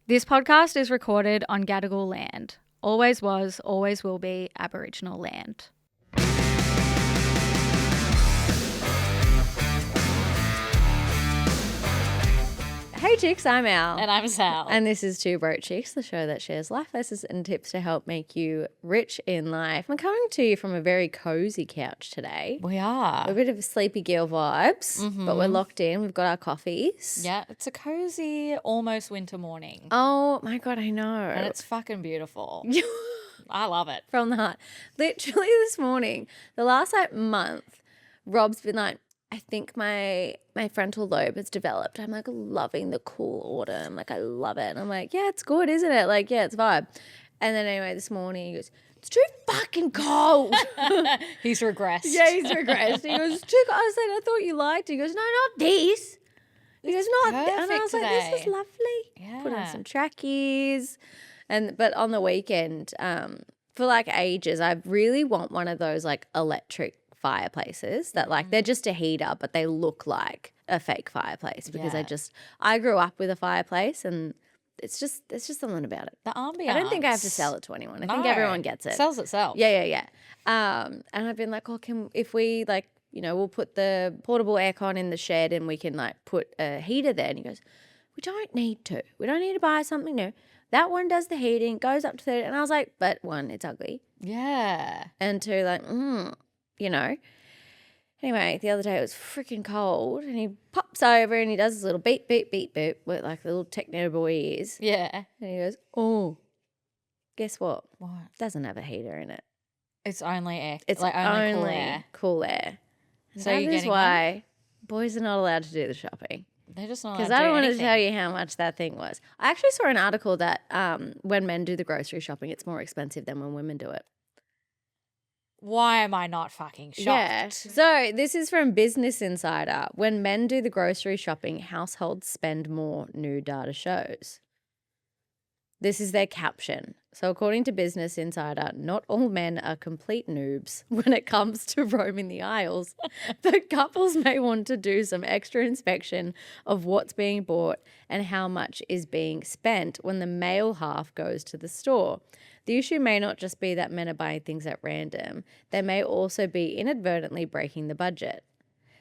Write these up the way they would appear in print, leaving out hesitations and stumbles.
This podcast is recorded on Gadigal land. Always was, always will be Aboriginal land. Hey chicks, I'm Al. And I'm Sal. And this is Two Broke Chicks, the show that shares life lessons and tips to help make you rich in life. I'm coming to you from a very cozy couch today. We are. A bit of sleepy girl vibes, but we're locked in. We've got our coffees. Yeah, it's a cozy, almost winter morning. Oh my God, I know. And it's fucking beautiful. I love it. From the heart. Literally this morning, the last month, Rob's been like, I think my frontal lobe has developed. I'm like loving the cool autumn. Like I love it. And I'm like, yeah, it's good, isn't it? Like, yeah, it's vibe. And then anyway, this morning he goes, it's too fucking cold. He's regressed. Yeah, he's regressed. He goes, it's too cold. I was like, I thought you liked it. He goes, no, not this. He goes, not that. And I was like, this is lovely. Yeah. Put on some trackies. But on the weekend, for like ages, I really want one of those like electric fireplaces that like they're just a heater but they look like a fake fireplace because I grew up with a fireplace and there's just something about it. The ambience. I don't think I have to sell it to anyone. I think everyone gets it. Sells itself. Yeah. And I've been like, if we like, we'll put the portable aircon in the shed and we can like put a heater there. And he goes, we don't need to. We don't need to buy something new. That one does the heating, goes up to 30. And I was like, but one, it's ugly. Yeah. And two, like, Anyway, the other day it was freaking cold and he pops over and he does his little beep, beep, beep, beep with like the little techno boy ears. Yeah. And he goes, oh, guess what? What? Doesn't have a heater in it. It's only air. It's like only cool air. And So that you're is getting why boys are not allowed to do the shopping. They're just not Because allowed I don't want anything. to tell you how much that thing was. I actually saw an article that when men do the grocery shopping, it's more expensive than when women do it. Why am I not fucking shocked? Yeah. So this is from Business Insider. When men do the grocery shopping, households spend more, new data shows. This is their caption. So according to Business Insider, not all men are complete noobs when it comes to roaming the aisles, but couples may want to do some extra inspection of what's being bought and how much is being spent when the male half goes to the store. The issue may not just be that men are buying things at random. They may also be inadvertently breaking the budget.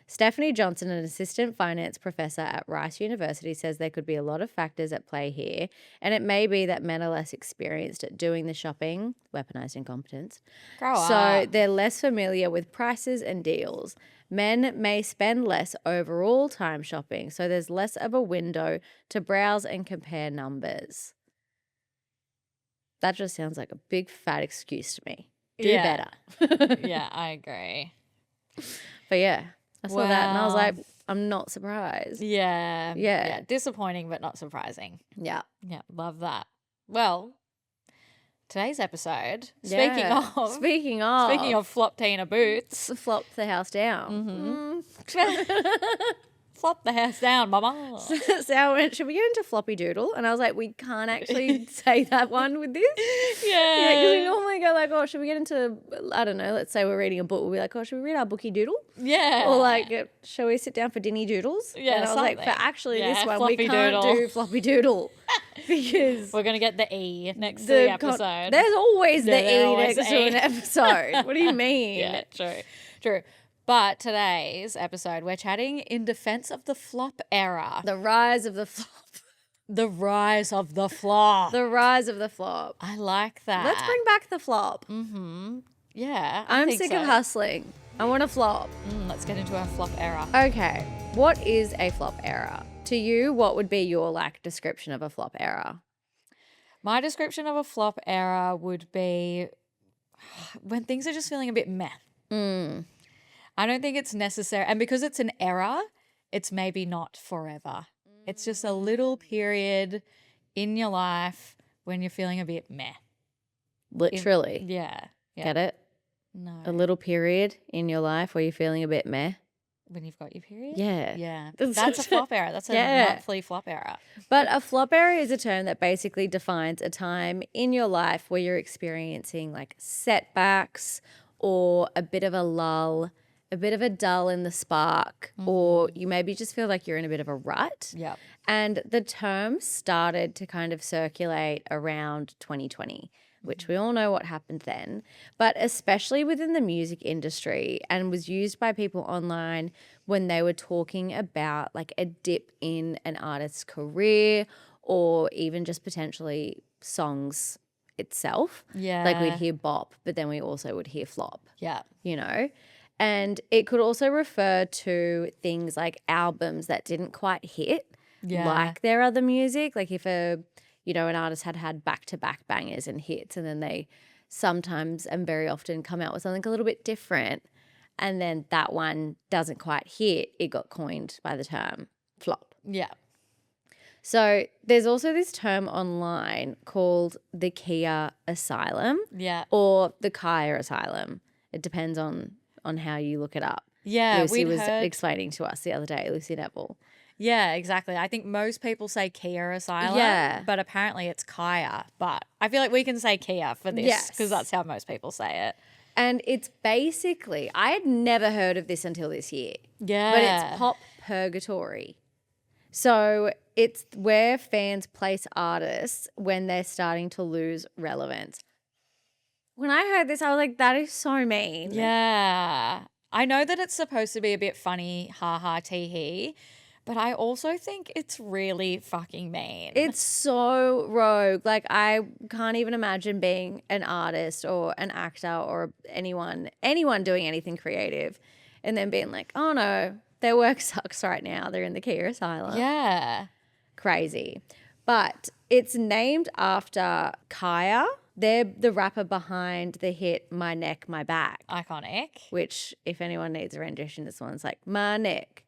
Stephanie Johnson, an assistant finance professor at Rice University, says there could be a lot of factors at play here, and it may be that men are less experienced at doing the shopping, weaponized incompetence. Grow So up. they're less familiar with prices and deals. Men may spend less overall time shopping, so there's less of a window to browse and compare numbers. That just sounds like a big fat excuse to me. Do Yeah. better. Yeah, I agree. But yeah, I saw that and I was Wow. like, I'm not surprised. Yeah. Yeah. Disappointing, but not surprising. Yeah. Yeah, love that. Well, today's episode, Yeah. Speaking of flop Tina boots, flop the house down. flop the house down, mama. So I went, should we get into floppy doodle? And I was like, we can't actually say that one with this. Yeah, because we normally go like, oh, should we get into, I don't know, let's say we're reading a book. We'll be like, oh, should we read our bookie doodle? Yeah. Or like, shall we sit down for dinny doodles? Yeah, and I was like, something. for actually Yeah, this one, we floppy can't doodle. do floppy doodle. Because We're going to get the E next to the episode. there's always Yeah, the there E always next the to E. an episode. What do you mean? Yeah, true. But today's episode, we're chatting in defense of the flop era. The rise of the flop. The rise of the flop. The rise of the flop. I like that. Let's bring back the flop. Yeah, I I'm think sick so. of hustling. I want a flop. Let's get into our flop era. Okay. What is a flop era? To you, what would be your like description of a flop era? My description of a flop era would be when things are just feeling a bit meh. I don't think it's necessary. And because it's an era, it's maybe not forever. It's just a little period in your life when you're feeling a bit meh. Literally. Yeah. Get it? No. A little period in your life where you're feeling a bit meh. When you've got your period? Yeah. Yeah. That's That's a such a- flop era. That's a Yeah. monthly flop era. But a flop era is a term that basically defines a time in your life where you're experiencing like setbacks or a bit of a lull a bit of a dull in the spark, or you maybe just feel like you're in a bit of a rut. Yeah. And the term started to kind of circulate around 2020, which we all know what happened then, but especially within the music industry, and was used by people online when they were talking about like a dip in an artist's career, or even just potentially songs itself. Yeah. Like we'd hear bop, but then we also would hear flop, Yeah. you know? And it could also refer to things like albums that didn't quite hit Yeah. like their other music. Like if an artist had back-to-back bangers and hits, and then they sometimes and very often come out with something a little bit different, and then that one doesn't quite hit, it got coined by the term flop. Yeah. So there's also this term online called the khia asylum Yeah. or the khia asylum. It depends on how you look it up. Yeah. Lucy we'd was heard- explaining to us the other day, Lucy Neville. Yeah, exactly. I think most people say Kia Asylum, Yeah. but apparently it's Kaya. But I feel like we can say Kia for this Yes. because that's how most people say it. And it's basically, I had never heard of this until this year, Yeah. but it's pop purgatory. So it's where fans place artists when they're starting to lose relevance. When I heard this, I was like, that is so mean. Yeah. I know that it's supposed to be a bit funny, ha ha, tee hee, but I also think it's really fucking mean. It's so rogue. Like, I can't even imagine being an artist or an actor or anyone doing anything creative and then being like, oh no, their work sucks right now. They're in the Kia Asylum. Yeah. Crazy. But it's named after Kaya. They're the rapper behind the hit My Neck, My Back, Iconic. which, if anyone needs a rendition, this one's like, my neck,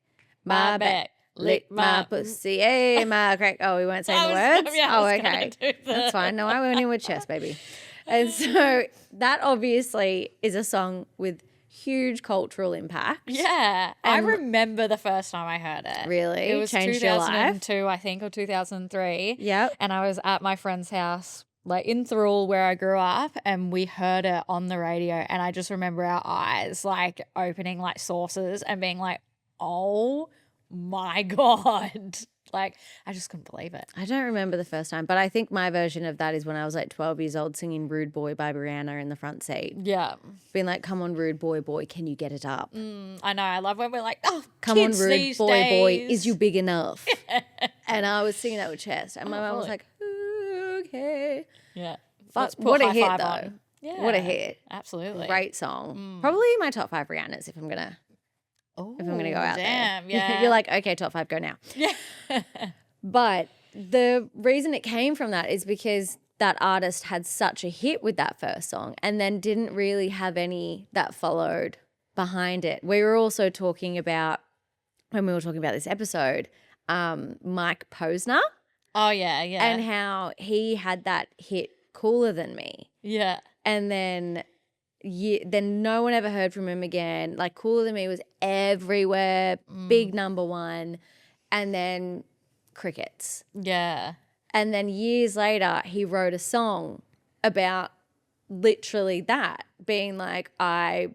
my back. back, Lick my pussy, hey, my crack. Oh, we weren't saying the words? I was gonna okay. do That's fine. No, I went in with chest, baby. And so that obviously is a song with huge cultural impact. Yeah. I And- remember the first time I heard it. Really? It was Changed your life? 2002, I think, or 2003. Yep. And I was at my friend's house, like in Thirroul, where I grew up, and we heard it on the radio. And I just remember our eyes like opening like saucers and being like, oh my God. Like, I just couldn't believe it. I don't remember the first time, but I think my version of that is when I was like 12 years old singing Rude Boy by Brianna in the front seat. Yeah. Being like, come on, rude boy, boy, can you get it up? I know. I love when we're like, oh, Come kids on, rude these boy, days. boy, is you big enough? And I was singing that with chest. And my mum was fully. like, okay. Yeah. Fuck, Let's put what a high hit, five though. on. Yeah. What a hit. Absolutely. Great song. Probably my top 5 Rihanna's if I'm gonna go out damn, there. Yeah. You're like, okay, top 5, go now. Yeah. But the reason it came from that is because that artist had such a hit with that first song and then didn't really have any that followed behind it. We were also talking about, when we were talking about this episode, Mike Posner Oh, yeah. Yeah. and how he had that hit Cooler Than Me. yeah. And then no one ever heard from him again. Like Cooler Than Me was everywhere, big number one, and then crickets. Yeah. And then years later, he wrote a song about literally that, being like, I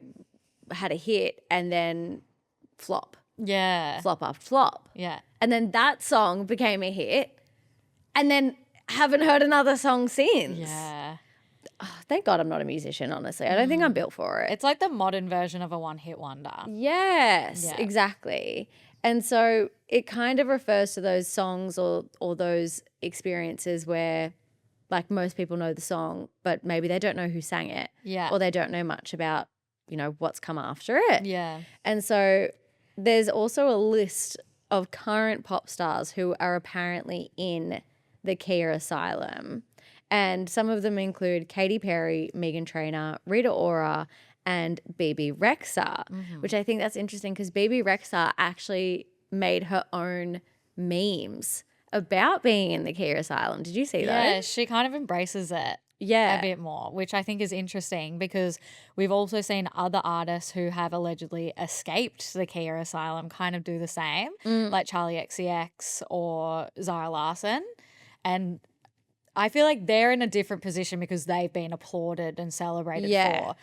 had a hit and then flop after flop. Yeah. And then that song became a hit and then haven't heard another song since. Yeah. Thank God I'm not a musician, honestly. I don't think I'm built for it. It's like the modern version of a one-hit wonder. Yes, Yeah. exactly. And so it kind of refers to those songs or those experiences where like most people know the song, but maybe they don't know who sang it. Yeah. Or they don't know much about, what's come after it. Yeah. And so there's also a list of current pop stars who are apparently in the Kia Asylum. And some of them include Katy Perry, Meghan Trainor, Rita Ora, and BB Rexha, which I think that's interesting because BB Rexha actually made her own memes about being in the Kia Asylum. Did you see Yeah, those? she kind of embraces it Yeah. a bit more, which I think is interesting because we've also seen other artists who have allegedly escaped the Kia Asylum kind of do the same, like Charlie XCX or Zara Larsson. And I feel like they're in a different position because they've been applauded and celebrated Yeah. for.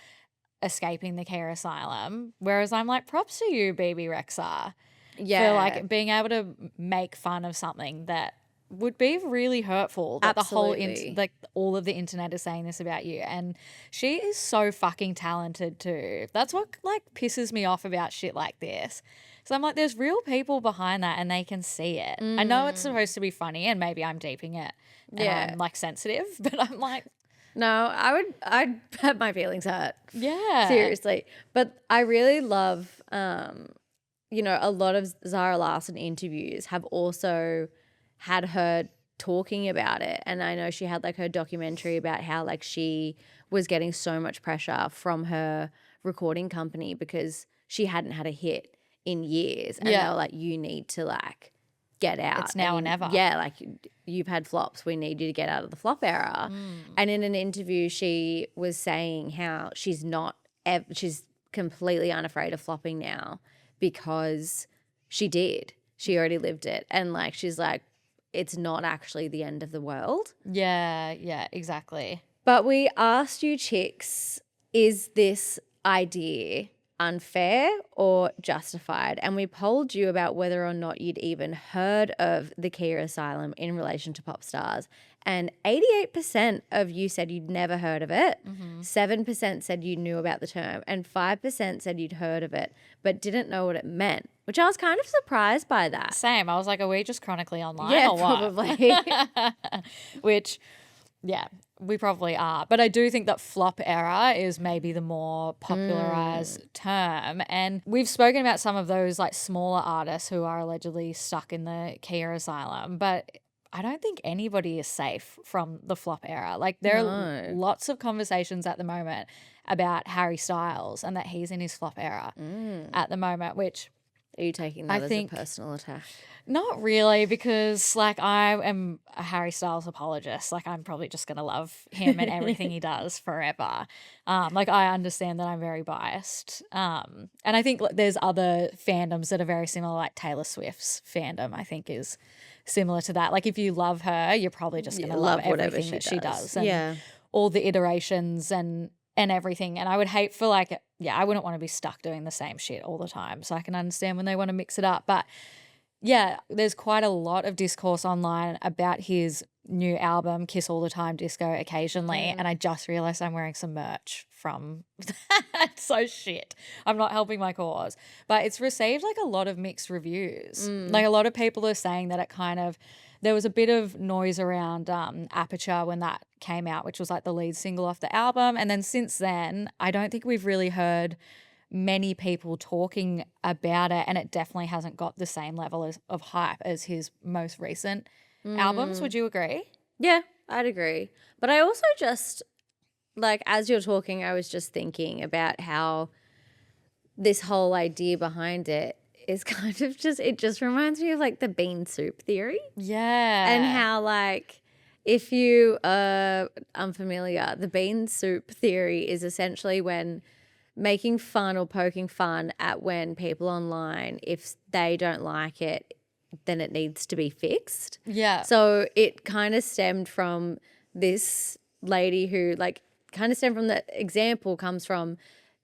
escaping the care asylum. Whereas I'm like, props to you, BB Rexa, Yeah. for like being able to make fun of something that would be really hurtful. That Absolutely. like all of the internet is saying this about you. And she is so fucking talented too. That's what like pisses me off about shit like this. So I'm like, there's real people behind that and they can see it. I know it's supposed to be funny and maybe I'm deeping it and Yeah. I'm like sensitive, but I'm like, No, I'd have my feelings hurt. yeah. Seriously. But I really love, you know, a lot of Zara Larsson interviews have also had her talking about it. And I know she had like her documentary about how like she was getting so much pressure from her recording company because she hadn't had a hit in years. And they were like, you need to like get out. It's now or never. Yeah, like you've had flops. We need you to get out of the flop era. And in an interview, she was saying how she's she's completely unafraid of flopping now because she did. She already lived it. And like, she's like, it's not actually the end of the world. Yeah, exactly. But we asked you chicks, is this idea unfair or justified? And we polled you about whether or not you'd even heard of the Kia asylum in relation to pop stars. And 88% of you said you'd never heard of it. 7% said you knew about the term. And 5% said you'd heard of it but didn't know what it meant, which I was kind of surprised by that. Same. I was like, are we just chronically online Yeah, or what? probably. Which, yeah, we probably are. But I do think that flop era is maybe the more popularized term. And we've spoken about some of those like smaller artists who are allegedly stuck in the Kia asylum. But I don't think anybody is safe from the flop era. Like there are lots of conversations at the moment about Harry Styles and that he's in his flop era at the moment, which Are you taking that as a personal attack? not really, because like I am a Harry Styles apologist. Like I'm probably just gonna love him and everything he does forever. Like I understand that I'm very biased. And I think there's other fandoms that are very similar, like Taylor Swift's fandom, I think is similar to that. Like if you love her, you're probably just gonna love everything that she does. And all the iterations and everything. And I would hate for like, I wouldn't want to be stuck doing the same shit all the time. So I can understand when they want to mix it up. But yeah, there's quite a lot of discourse online about his new album, Kiss All the Time, Disco Occasionally. And I just realized I'm wearing some merch from that. So shit. I'm not helping my cause. But it's received like a lot of mixed reviews. Like a lot of people are saying that it kind of, there was a bit of noise around Aperture when that came out, which was like the lead single off the album. And then since then, I don't think we've really heard many people talking about it, and it definitely hasn't got the same level of hype as his most recent albums. Would you agree? Yeah, I'd agree. But I also just, like, as you're talking, I was just thinking about how this whole idea behind it is kind of just, it just reminds me of like the bean soup theory. Yeah. And how like, if you are unfamiliar, the bean soup theory is essentially when making fun or poking fun at when people online, if they don't like it, then it needs to be fixed. Yeah. So it kind of stemmed from this lady who like kind of stemmed from the example comes from,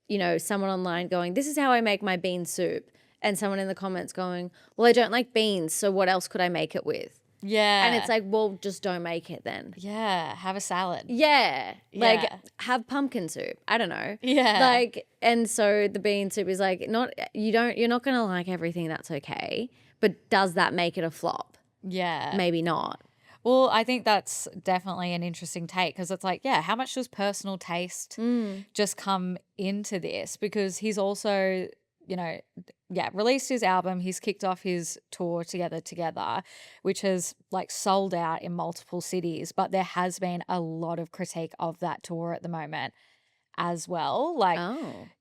you know, someone online going, this is how I make my bean soup. And someone in the comments going, well, I don't like beans, so what else could I make it with? Yeah. And it's like, well, just don't make it then. Yeah. Have a salad. Yeah. Like Yeah. have pumpkin soup. I don't know. Yeah. Like, and so the bean soup is like, you're not going to like everything, that's okay. But does that make it a flop? Yeah. Maybe not. Well, I think that's definitely an interesting take because it's like, yeah, how much does personal taste just come into this? Because he's also, you know, released his album. He's kicked off his tour Together, which has like sold out in multiple cities. But there has been a lot of critique of that tour at the moment as well. Like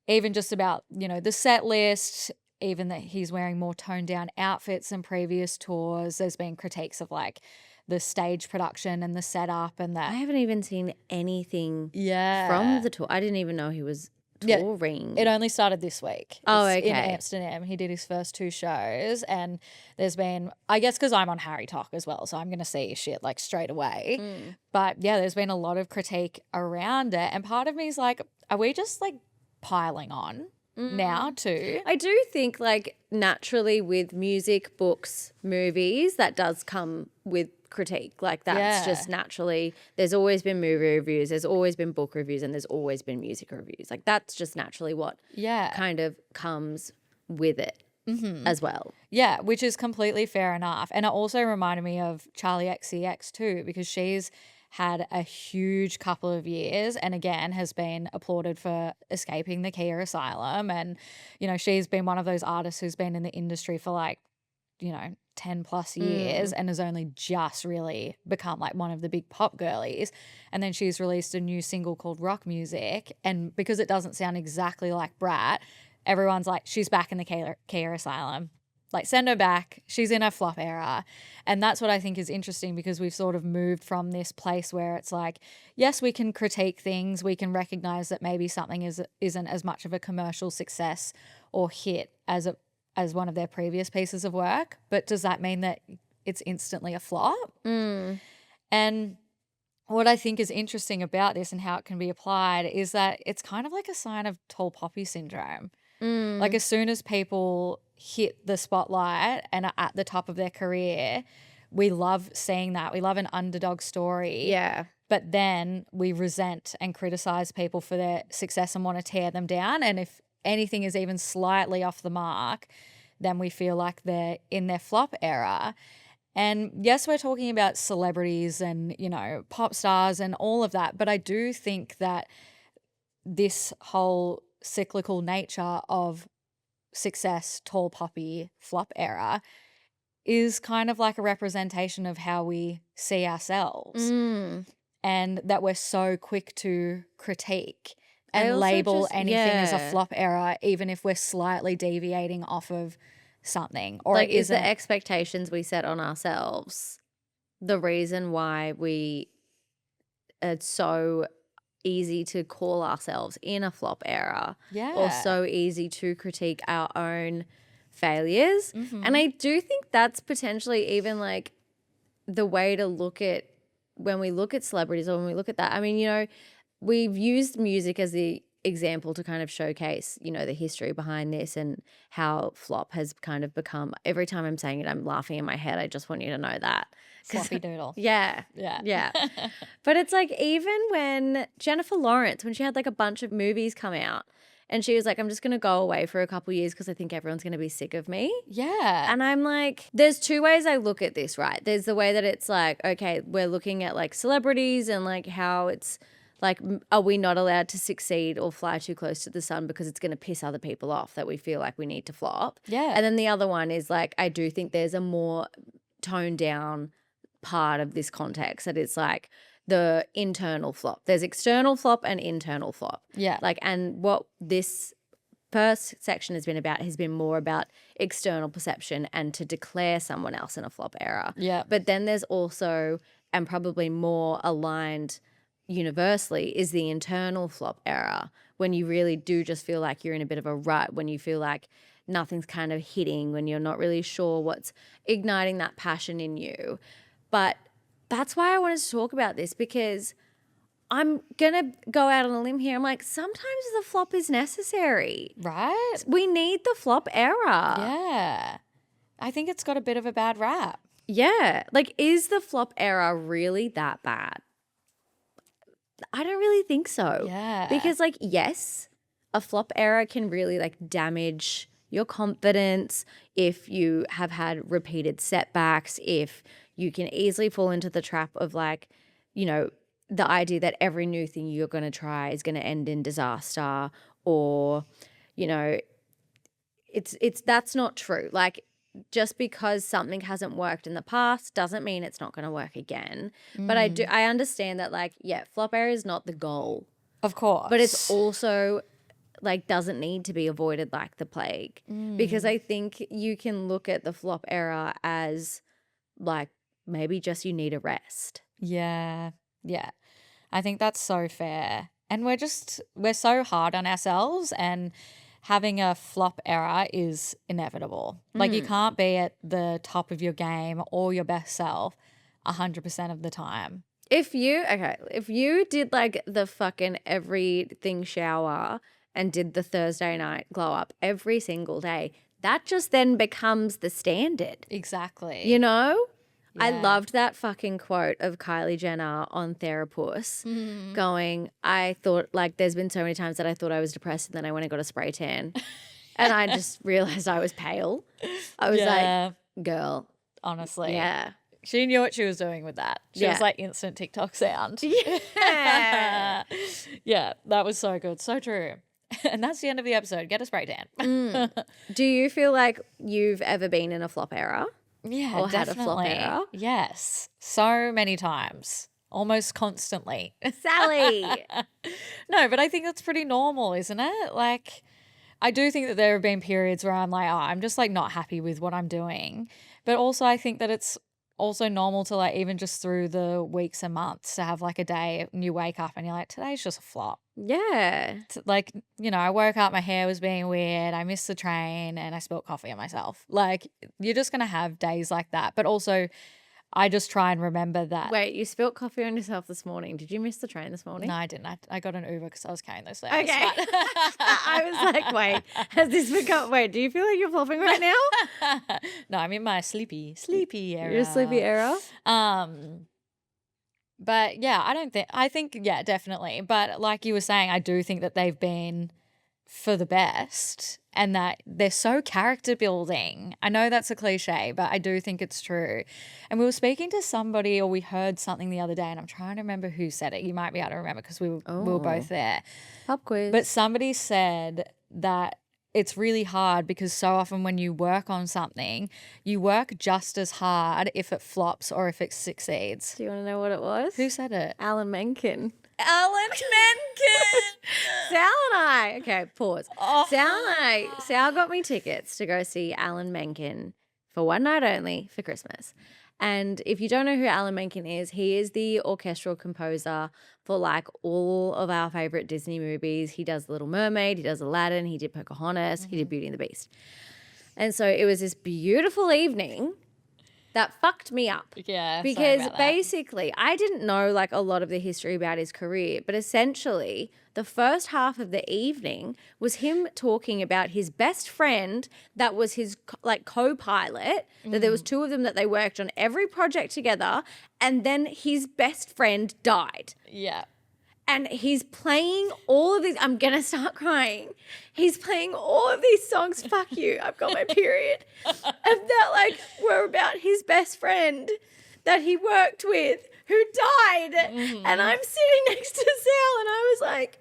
even just about, you know, the set list, even that he's wearing more toned down outfits than previous tours. There's been critiques of like the stage production and the setup and that. I haven't even seen anything Yeah. from the tour. I didn't even know he was touring. It only started this week. Oh, It's okay. in Amsterdam. He did his first 2 shows and there's been, I guess because I'm on Harry Talk as well, so I'm going to see shit like straight away. But yeah, there's been a lot of critique around it. And part of me is like, are we just like piling on now too. I do think like naturally with music, books, movies, that does come with critique. Like that's just naturally, there's always been movie reviews, there's always been book reviews, and there's always been music reviews. Like that's just naturally what kind of comes with it as well. Yeah, which is completely fair enough. And it also reminded me of Charlie XCX too, because she's had a huge couple of years and again has been applauded for escaping the Khia asylum. And, you know, she's been one of those artists who's been in the industry for like, you know, 10 plus years and has only just really become like one of the big pop girlies. And then she's released a new single called Rock Music. And because it doesn't sound exactly like Brat, everyone's like, she's back in the Khia asylum. Like, send her back. She's in her flop era. And that's what I think is interesting, because we've sort of moved from this place where it's like, yes, we can critique things. We can recognize that maybe something isn't as much of a commercial success or hit as one of their previous pieces of work. But does that mean that it's instantly a flop? And what I think is interesting about this and how it can be applied is that it's kind of like a sign of tall poppy syndrome. Like as soon as people hit the spotlight and are at the top of their career, we love seeing that. We love an underdog story. Yeah. But then we resent and criticize people for their success and want to tear them down. And if anything is even slightly off the mark, then we feel like they're in their flop era. And yes, we're talking about celebrities and, you know, pop stars and all of that. But I do think that this whole cyclical nature of success, tall poppy, flop era is kind of like a representation of how we see ourselves, and that we're so quick to critique and label anything as a flop era, even if we're slightly deviating off of something. Or like, is the expectations we set on ourselves the reason why it's so easy to call ourselves in a flop era, or so easy to critique our own failures? And I do think that's potentially even like the way to look at when we look at celebrities, or when we look at that. I mean, you know, we've used music as the example to kind of showcase, you know, the history behind this and how flop has kind of become, every time I'm saying it, I'm laughing in my head. I just want you to know that. Floppy doodle. Yeah. But it's like, even when Jennifer Lawrence, when she had like a bunch of movies come out and she was like, I'm just going to go away for a couple years because I think everyone's going to be sick of me. Yeah. And I'm like, there's two ways I look at this, right? There's the way that it's like, okay, we're looking at like celebrities and like how it's like, are we not allowed to succeed or fly too close to the sun because it's going to piss other people off that we feel like we need to flop? Yeah. And then the other one is like, I do think there's a more toned down part of this context that it's like the internal flop. There's external flop and internal flop. Yeah. Like, and what this first section has been more about external perception and to declare someone else in a flop era. Yeah. But then there's also, and probably more aligned universally, is the internal flop era, when you really do just feel like you're in a bit of a rut, when you feel like nothing's kind of hitting, when you're not really sure what's igniting that passion in you. But that's why I wanted to talk about this, because I'm going to go out on a limb here. I'm like, sometimes the flop is necessary. Right? We need the flop era. Yeah. I think it's got a bit of a bad rap. Yeah. Like, is the flop era really that bad? I don't really think so. Yeah. Because, like, yes, a flop era can really, like, damage your confidence if you have had repeated setbacks, if you can easily fall into the trap of, like, you know, the idea that every new thing you're going to try is going to end in disaster, or, you know, it's that's not true. Like, just because something hasn't worked in the past doesn't mean it's not going to work again. But I understand that, like, yeah, flop era is not the goal. Of course. But it's also, like, doesn't need to be avoided like the plague. Because I think you can look at the flop era as, like, maybe just you need a rest. Yeah. Yeah. I think that's so fair. And we're so hard on ourselves, and having a flop era is inevitable. Like, you can't be at the top of your game or your best self 100% of the time. If you did like the fucking everything shower and did the Thursday night glow up every single day, that just then becomes the standard. Exactly. You know? I Yeah. loved that fucking quote of Kylie Jenner on Therapus going, I thought, like, there's been so many times that I thought I was depressed and then I went and got a spray tan. And I just realized I was pale. I was Yeah. like, girl, Honestly. yeah. She knew what she was doing with that. She was like instant TikTok sound. Yeah. Yeah, that was so good. So true. And that's the end of the episode. Get a spray tan. Do you feel like you've ever been in a flop era? Yeah, Or had a flop definitely. era? Yes. So many times. Almost constantly. Sally. No, but I think that's pretty normal, isn't it? Like, I do think that there have been periods where I'm like, oh, I'm just like not happy with what I'm doing. But also I think that it's also normal to like even just through the weeks and months to have like a day and you wake up and you're like, today's just a flop. Yeah. Like, you know, I woke up, my hair was being weird, I missed the train and I spilled coffee on myself. Like, you're just going to have days like that. But also, I just try and remember that. Wait, you spilt coffee on yourself this morning. Did you miss the train this morning? No, I didn't. I got an Uber because I was carrying those things. Okay. I was like, wait, has this become, wait, do you feel like you're flopping right now? No, I'm in my sleepy era. You're a sleepy era? But yeah, I think, yeah, definitely. But like you were saying, I do think that they've been for the best and that they're so character building. I know that's a cliche, but I do think it's true. And we were speaking to somebody or we heard something the other day and I'm trying to remember who said it. You might be able to remember because we were both there. Pop quiz. But somebody said that it's really hard because so often when you work on something, you work just as hard if it flops or if it succeeds. Do you want to know what it was? Who said it? Alan Menken. Alan Menken. Sal and I, okay, pause. Sal got me tickets to go see Alan Menken for one night only for Christmas. And if you don't know who Alan Menken is, he is the orchestral composer for like all of our favorite Disney movies. He does The Little Mermaid, he does Aladdin, he did Pocahontas, he did Beauty and the Beast. And so it was this beautiful evening that fucked me up. Yeah. Because basically, I didn't know like a lot of the history about his career, but essentially the first half of the evening was him talking about his best friend that was his like co-pilot, that there was two of them that they worked on every project together, and then his best friend died. Yeah. And he's playing all of these, I'm going to start crying. He's playing all of these songs, fuck you, I've got my period. And that like were about his best friend that he worked with who died. And I'm sitting next to Sal and I was like,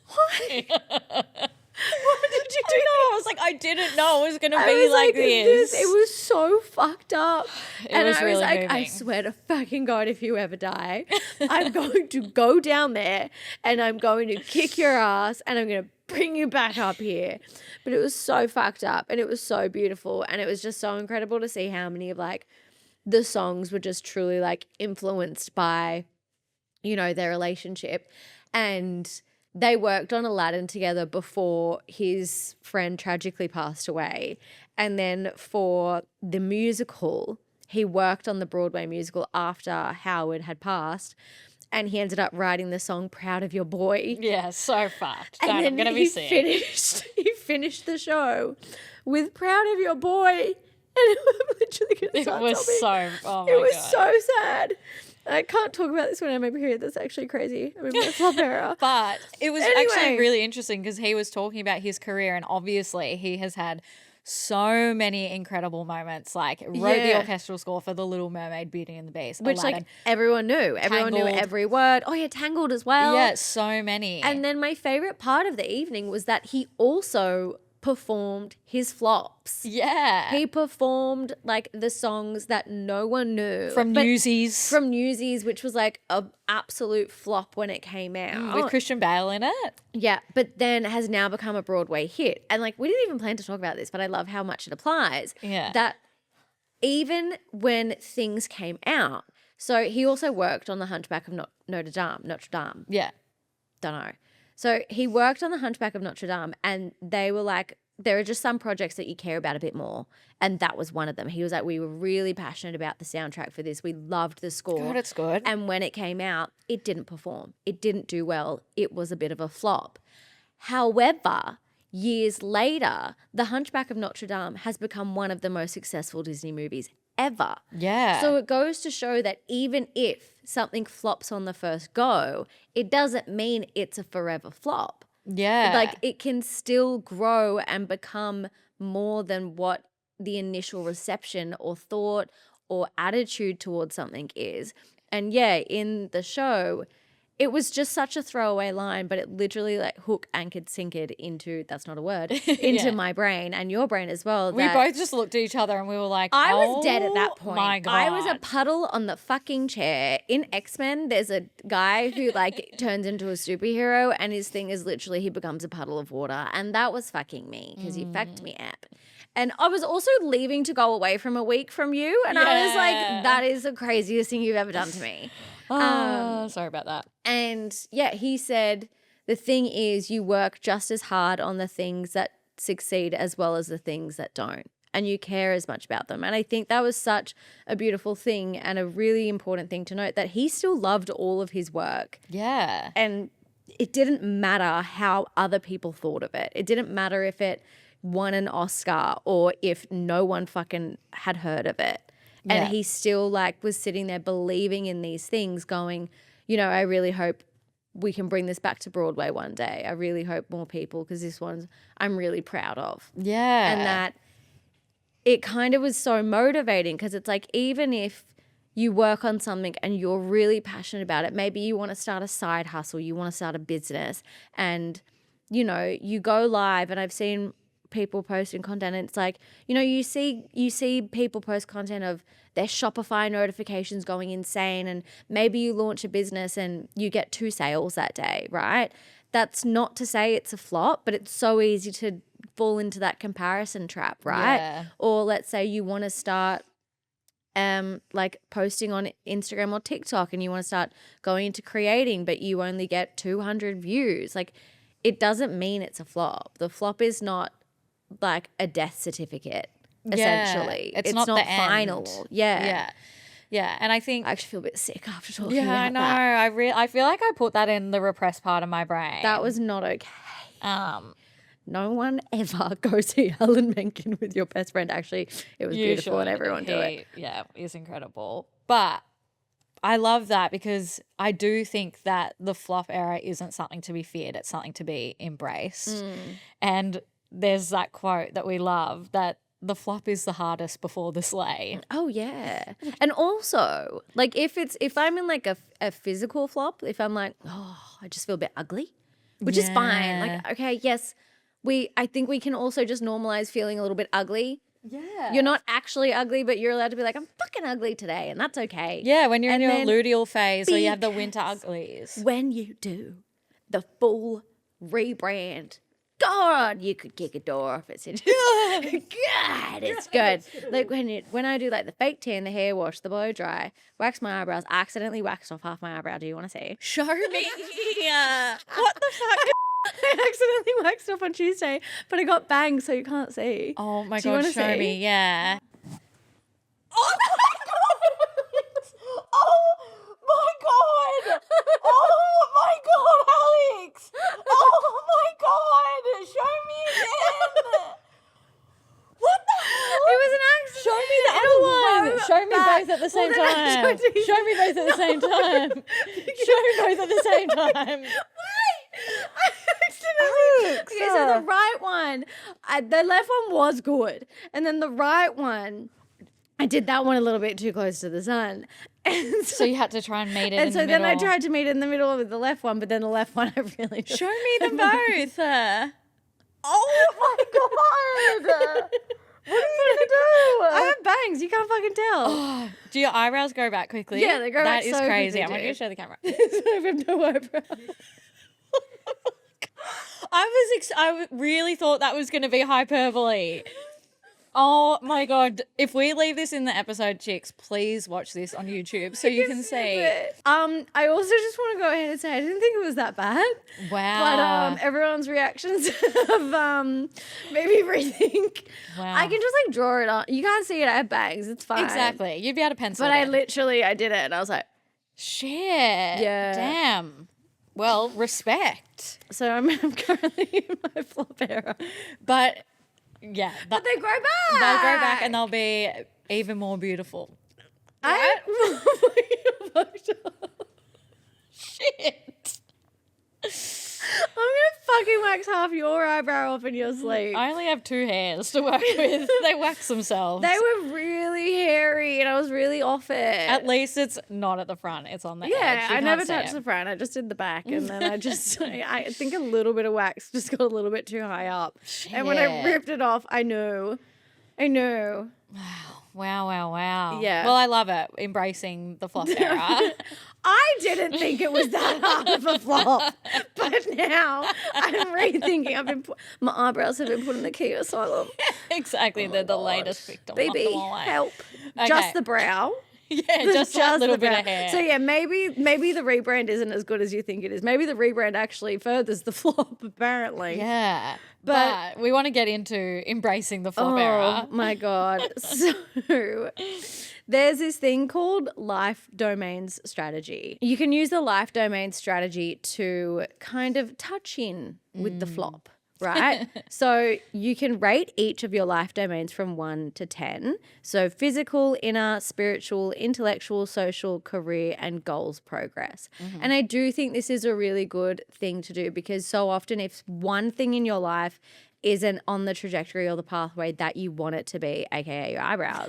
what? What did you do? I was like, I didn't know it was going to I be was like this. It was so fucked up. It was I was really like, I moving. swear to fucking God, if you ever die, I'm going to go down there and I'm going to kick your ass and I'm going to bring you back up here. But it was so fucked up and it was so beautiful. And it was just so incredible to see how many of like the songs were just truly like influenced by, you know, their relationship. And they worked on Aladdin together before his friend tragically passed away. And then for the musical, he worked on the Broadway musical after Howard had passed. And he ended up writing the song Proud of Your Boy. Yeah, so fucked. And Don't, then I'm going to be sick. he finished the show with Proud of Your Boy. And I'm literally going to It start was sobbing. so, oh my It was God. so sad. I can't talk about this when I'm over here. That's actually crazy. I'm in my flop era. But it was Anyway. actually really interesting because he was talking about his career and obviously he has had so many incredible moments. Like wrote the Yeah. orchestral score for The Little Mermaid, Beauty and the Beast, Which Aladdin. like everyone knew. Everyone knew Tangled. every word. Oh yeah, Tangled as well. Yeah, so many. And then my favorite part of the evening was that he also performed his flops. yeah. He performed like the songs that no one knew. From But- Newsies. From Newsies, which was like an absolute flop when it came out. with Christian Bale in it. Yeah, but then has now become a Broadway hit. And like we didn't even plan to talk about this, but I love how much it applies. Yeah. That even when things came out, so he also worked on The Hunchback of Notre Dame. Yeah. Don't know. So he worked on The Hunchback of Notre Dame and they were like there are just some projects that you care about a bit more. And that was one of them. He was like, we were really passionate about the soundtrack for this. We loved the score. God, it's good. And when it came out, it didn't perform. It didn't do well. It was a bit of a flop. However, years later, The Hunchback of Notre Dame has become one of the most successful Disney movies ever. Yeah. So it goes to show that even if something flops on the first go, it doesn't mean it's a forever flop. Yeah. Like it can still grow and become more than what the initial reception or thought or attitude towards something is. And yeah, in the show, it was just such a throwaway line, but it literally like hook, anchored, sinkered into, that's not a word, into my brain and your brain as well. We both just looked at each other and we were like, I was dead at that point. My God. I was a puddle on the fucking chair. In X-Men, there's a guy who like turns into a superhero and his thing is literally he becomes a puddle of water. And that was fucking me because you fucked me up. And I was also leaving to go away from a week from you. And I was like, that is the craziest thing you've ever done to me. Sorry about that. And yeah, he said, the thing is you work just as hard on the things that succeed as well as the things that don't. And you care as much about them. And I think that was such a beautiful thing and a really important thing to note, that he still loved all of his work. Yeah. And it didn't matter how other people thought of it. It didn't matter if it won an Oscar or if no one fucking had heard of it. And he still like was sitting there believing in these things going, you know, I really hope we can bring this back to Broadway one day. I really hope more people, because this one's I'm really proud of. Yeah. And that it kind of was so motivating, because it's like, even if you work on something and you're really passionate about it, maybe you want to start a side hustle, you want to start a business, and, you know, you go live, and I've seen people posting content and it's like, you know, you see people post content of their Shopify notifications going insane, and maybe you launch a business and you get 2 sales that day, right? That's not to say it's a flop, but it's so easy to fall into that comparison trap, right? Yeah. Or let's say you want to start like posting on Instagram or TikTok and you want to start going into creating, but you only get 200 views. Like, it doesn't mean it's a flop. The flop is not like a death certificate, essentially. It's not not the final. end. Yeah. Yeah. And I think I actually feel a bit sick after talking I about know. that. I feel like I put that in the repressed part of my brain. That was not okay. um No one ever go see Alan Menken with your best friend. Actually, it was beautiful and everyone do it. Yeah, it's incredible. But I love that, because I do think that the flop era isn't something to be feared. It's something to be embraced. And there's that quote that we love, that the flop is the hardest before the sleigh. Oh yeah. And also, like, if I'm in like a physical flop, if I'm like, oh, I just feel a bit ugly, which is fine. Like, okay, yes, I think we can also just normalize feeling a little bit ugly. Yeah. You're not actually ugly, but you're allowed to be like, I'm fucking ugly today, and that's okay. Yeah, when you're And in your then luteal phase or you have the winter uglies. when you do the full rebrand, God, you could kick a door off. It's God, it's good. Like when I do like the fake tan, the hair wash, the blow dry, wax my eyebrows, I accidentally waxed off half my eyebrow. Do you want to see? Show me. What the fuck? I accidentally waxed off on Tuesday, but I got bangs, so you can't see. Oh my Do you God, wanna show see? me. Yeah. Oh my God! Oh my God! Oh my God, Alex! Oh my God! Show me again! What the hell? It was an accident. Show me the other one. Show me both at the same time. Show me both at the same time. Show me both at the same time. I accidentally. Okay, so the right one, the left one was good, and then the right one, I did that one a little bit too close to the sun, and So you had to try and meet it and in so the then middle. I tried to meet it in the middle with the left one, but then the left one I really just, Show me them both. Oh my God! What are you gonna do? I have bangs. You can't fucking tell. Do your eyebrows grow back quickly? Yeah, they grow back That is so crazy. quickly, I want you to dude. show the camera. I have no eyebrow. I really thought that was going to be hyperbole. Oh my God. If we leave this in the episode, chicks, please watch this on YouTube so you can see. I also just want to go ahead and say I didn't think it was that bad. Wow. But everyone's reactions have made me rethink. Wow. I can just like draw it on. You can't see it. I have bangs. It's fine. Exactly. You'd be able to pencil But it I in. literally did it and I was like, Shit. Yeah. Damn. Well, respect. so I'm currently in my flop era. But yeah, But they grow back. they'll grow back and they'll be even more beautiful. Shit. I'm gonna fucking wax half your eyebrow off in your sleep. I only have 2 hairs to work with. They wax themselves. They were really hairy and I was really off it. At least it's not at the front. It's on the edge. Yeah, You I never can't see touched it. the front. I just did the back, and then I just, I think a little bit of wax just got a little bit too high up. And when I Shit. ripped it off, I knew. Wow. Yeah. Well, I love it. Embracing the flop era. I didn't think it was that hard of a flop, but now I'm rethinking. My eyebrows have been put in the khia asylum. Exactly. They're the latest victim. Lock Baby, them all away. help! Okay. Just the brow. Yeah, just that little the bit brow. of hair. So yeah, maybe the rebrand isn't as good as you think it is. Maybe the rebrand actually furthers the flop. Apparently. Yeah. But- But we want to get into embracing the flop era. Oh my God. So there's this thing called life domains strategy. You can use the life domains strategy to kind of touch in with the flop, right? So you can rate each of your life domains from 1 to 10. So physical, inner, spiritual, intellectual, social, career, and goals progress. And I do think this is a really good thing to do because so often if one thing in your life isn't on the trajectory or the pathway that you want it to be, aka your eyebrows,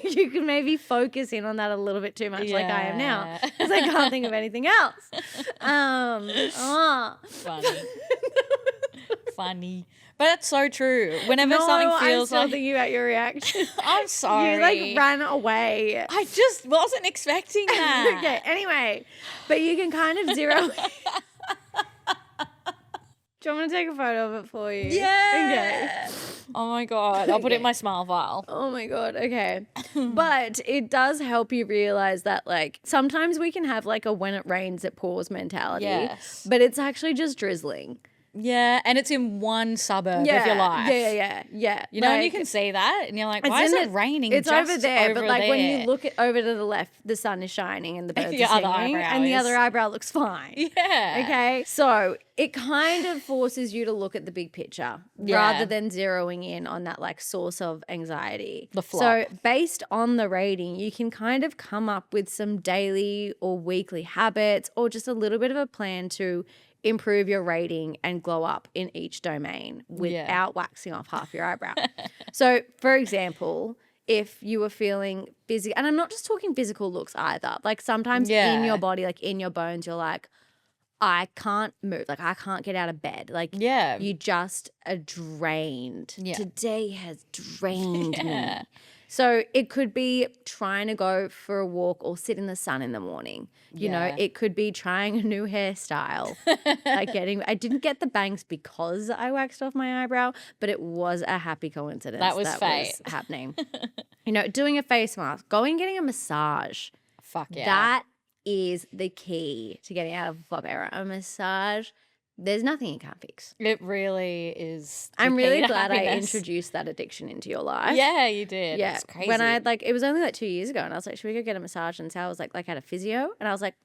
you can maybe focus in on that a little bit too much like I am now Yeah. because I can't think of anything else. Funny. But that's so true. Whenever something I'm feels still like thinking about your reaction. I'm sorry. You like ran away. I just wasn't expecting that. Okay, anyway, but you can kind of zero. Do you want me to take a photo of it for you? Yeah. Okay. Oh my God. I'll put it in my smile file. Oh my God. Okay. But it does help you realize that, like, sometimes we can have, like, a when it rains, it pours mentality. Yes. But it's actually just drizzling. Yeah. And it's in one suburb of your life. Yeah. You know, and you Like, can see that and you're like, it's why is in it raining It's just over there, but like when you there? look over to the left, the sun is shining and the birds The are other singing, eyebrow and the is- other eyebrow looks fine. Yeah. Okay, so it kind of forces you to look at the big picture Yeah. rather than zeroing in on that like source of anxiety. The flop. So based on the rating, you can kind of come up with some daily or weekly habits or just a little bit of a plan to improve your rating and glow up in each domain without waxing off half your eyebrow. So for example, if you were feeling busy, and I'm not just talking physical looks either, like sometimes in your body, like in your bones, you're like, I can't move. Like, I can't get out of bed. Like, Yeah. you just are drained. Yeah. Today has drained Yeah. me. So it could be trying to go for a walk or sit in the sun in the morning. You know, Yeah. it could be trying a new hairstyle. I didn't get the bangs because I waxed off my eyebrow, but it was a happy coincidence. That was fate. happening. You know, doing a face mask, going and getting a massage. Fuck yeah. That is the key to getting out of a flop era. A massage, there's nothing you can't fix. It really is. the I'm key really to glad I happiness. introduced that addiction into your life. Yeah, you did. Yeah. It's crazy. When I had it was only like 2 years ago, and I was like, should we go get a massage? And Sal was like at a physio, and I was like,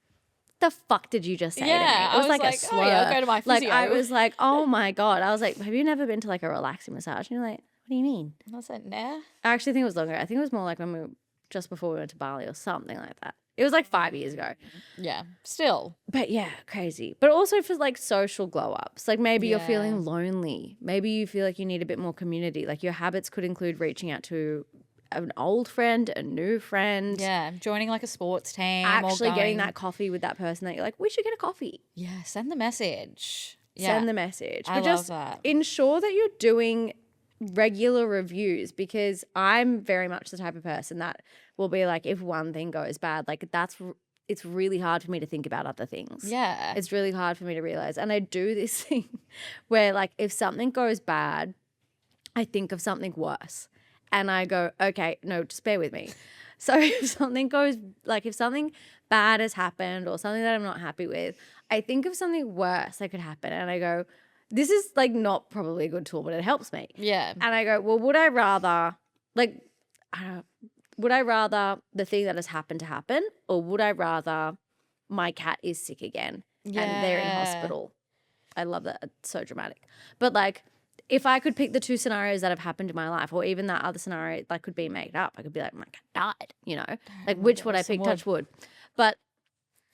the fuck did you just say to me? Yeah, It was I was like a like, slur. oh yeah, I'll go to my Like physio. I was like, oh my God. I was like, have you never been to like a relaxing massage? And you're like, what do you mean? I was like, nah. I actually think it was longer. I think it was more like when we were just before we went to Bali or something like that. It was like 5 years ago. Yeah. Still. But yeah, crazy. But also for like social glow ups. Like maybe you're Yeah. feeling lonely. Maybe you feel like you need a bit more community. Like your habits could include reaching out to an old friend, a new friend. Yeah. Joining like a sports team. Actually or getting going- that coffee with that person that you're like, we should get a coffee. Yeah. Send the message. Yeah. Send the message. I But love just that. ensure that you're doing regular reviews, because I'm very much the type of person that will be like, if one thing goes bad, like it's really hard for me to think about other things. Yeah. It's really hard for me to realize. And I do this thing where like if something goes bad, I think of something worse and I go, okay, no, just bear with me. So if something bad has happened or something that I'm not happy with, I think of something worse that could happen and I go, this is like not probably a good tool, but it helps me. Yeah. And I go, well, would I rather the thing that has happened to happen, or would I rather my cat is sick again and they're in hospital? I love that. It's so dramatic. But like, if I could pick the two scenarios that have happened in my life, or even that other scenario that could be made up, I could be like, my cat died, you know? Like, which would I pick? Touch wood. But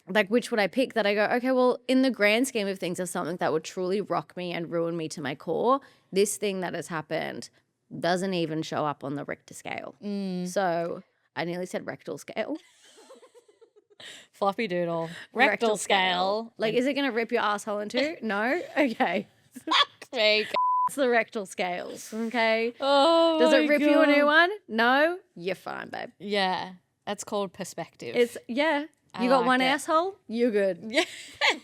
like, which would I pick that I go, okay, well, in the grand scheme of things, of something that would truly rock me and ruin me to my core, this thing that has happened doesn't even show up on the Richter scale. So I nearly said rectal scale. Floppy doodle. Rectal scale. Like, is it going to rip your asshole in two? No? Okay. Fake. It's the rectal scales, okay? Oh, Does it rip you a new one? No? You're fine, babe. Yeah. That's called perspective. You got like one it. asshole? You're good.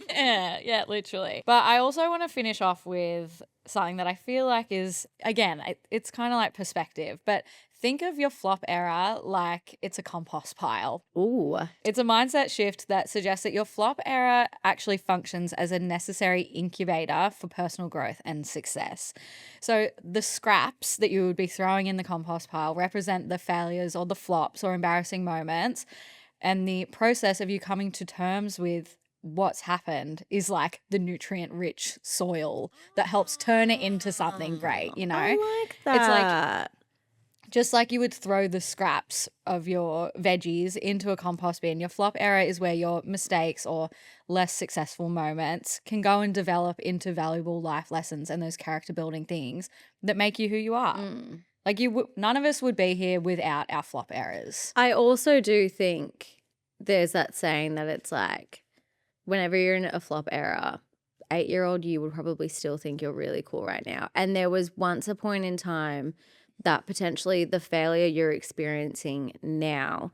Yeah, literally. But I also want to finish off with something that I feel like is, again, it's kind of like perspective, but think of your flop era like it's a compost pile. Ooh. It's a mindset shift that suggests that your flop era actually functions as a necessary incubator for personal growth and success. So the scraps that you would be throwing in the compost pile represent the failures or the flops or embarrassing moments. And the process of you coming to terms with what's happened is like the nutrient-rich soil that helps turn it into something great, you know? I like that. It's like, just like you would throw the scraps of your veggies into a compost bin, your flop era is where your mistakes or less successful moments can go and develop into valuable life lessons and those character-building things that make you who you are. Like none of us would be here without our flop errors. I also do think there's that saying that it's like, whenever you're in a flop era, 8-year-old you would probably still think you're really cool right now. And there was once a point in time that potentially the failure you're experiencing now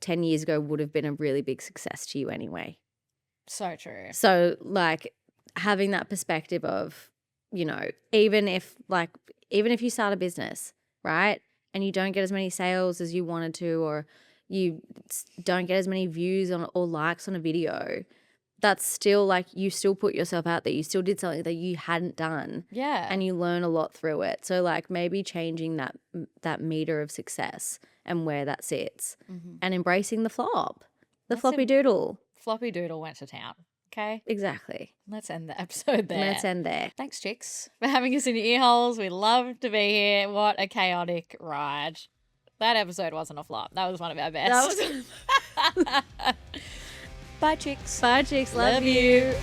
10 years ago would have been a really big success to you anyway. So true. So like having that perspective of, you know, even if you start a business, right, and you don't get as many sales as you wanted to, or you don't get as many views on or likes on a video, that's still like you still put yourself out there. You still did something that you hadn't done. Yeah. And you learn a lot through it. So like maybe changing that meter of success and where that sits and embracing the flop, the floppy doodle. Floppy doodle went to town. Okay. Exactly. Let's end the episode there. Let's end there. Thanks, chicks, for having us in your ear holes. We love to be here. What a chaotic ride. That episode wasn't a flop. That was one of our best. That was Bye, chicks. Bye, chicks. Love you.